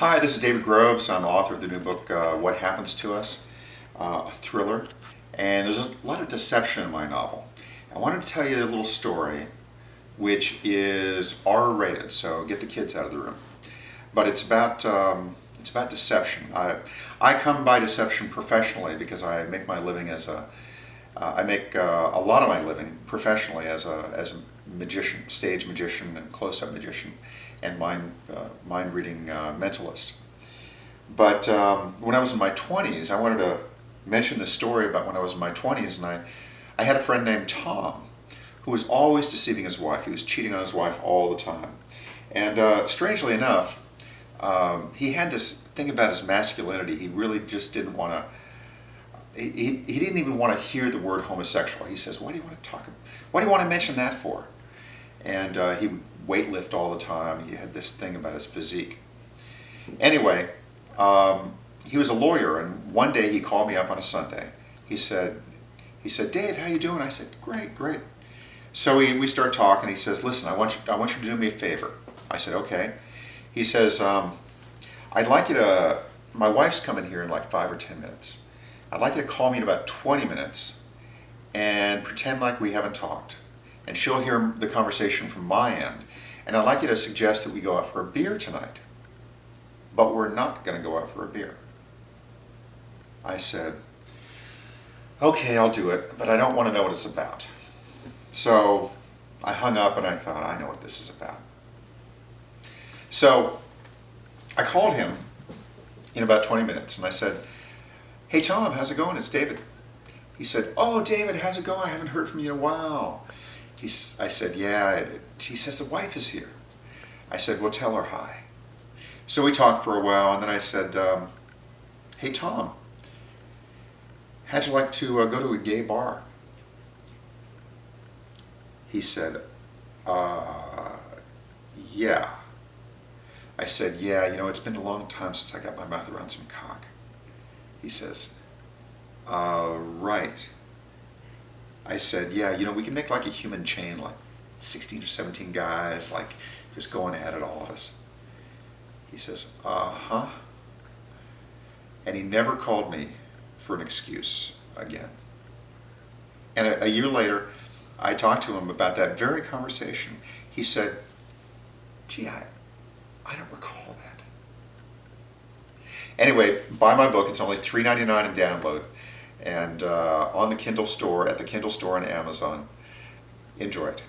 Hi, this is David Groves. I'm author of the new book, What Happens to Us, a thriller. And there's a lot of deception in my novel. I wanted to tell you a little story which is R-rated, so get the kids out of the room. But it's about deception. I come by deception professionally because I make my living as I make a lot of my living professionally as a magician, stage magician and close-up magician, and mind reading mentalist. But when I was in my 20s, I wanted to mention this story about when I was in my 20s, and I had a friend named Tom who was always deceiving his wife. He was cheating on his wife all the time. And strangely enough, he had this thing about his masculinity. He really just didn't want to. He didn't even want to hear the word homosexual. He says, "Why do you want to talk? Why do you want to mention that for?" And he would weightlift all the time. He had this thing about his physique. Anyway, he was a lawyer, and one day he called me up on a Sunday. He said, "Dave, how you doing?" I said, "Great, great." So we started talking. He says, "Listen, I want you to do me a favor." I said, "Okay." He says, "I'd like you to. My wife's coming here in like 5 or 10 minutes. I'd like you to call me in about 20 minutes and pretend like we haven't talked. And she'll hear the conversation from my end. And I'd like you to suggest that we go out for a beer tonight. But we're not going to go out for a beer." I said, "Okay, I'll do it, but I don't want to know what it's about." So I hung up and I thought, I know what this is about. So I called him in about 20 minutes and I said, "Hey Tom, how's it going? It's David." He said, "Oh David, how's it going? I haven't heard from you in a while." I said, "Yeah." He says, "The wife is here." I said, "Well, tell her hi." So we talked for a while and then I said, "Hey Tom, how'd you like to go to a gay bar?" He said, "Yeah." I said, "Yeah, it's been a long time since I got my mouth around some cock." He says, "Right." I said, "Yeah, we can make like a human chain, like 16 or 17 guys, like just going at it, all of us." He says, "Uh-huh." And he never called me for an excuse again. And a year later, I talked to him about that very conversation. He said, "Gee, I don't recall that." Anyway, buy my book. It's only $3.99 in download. And on the Kindle store, at the Kindle store on Amazon. Enjoy it.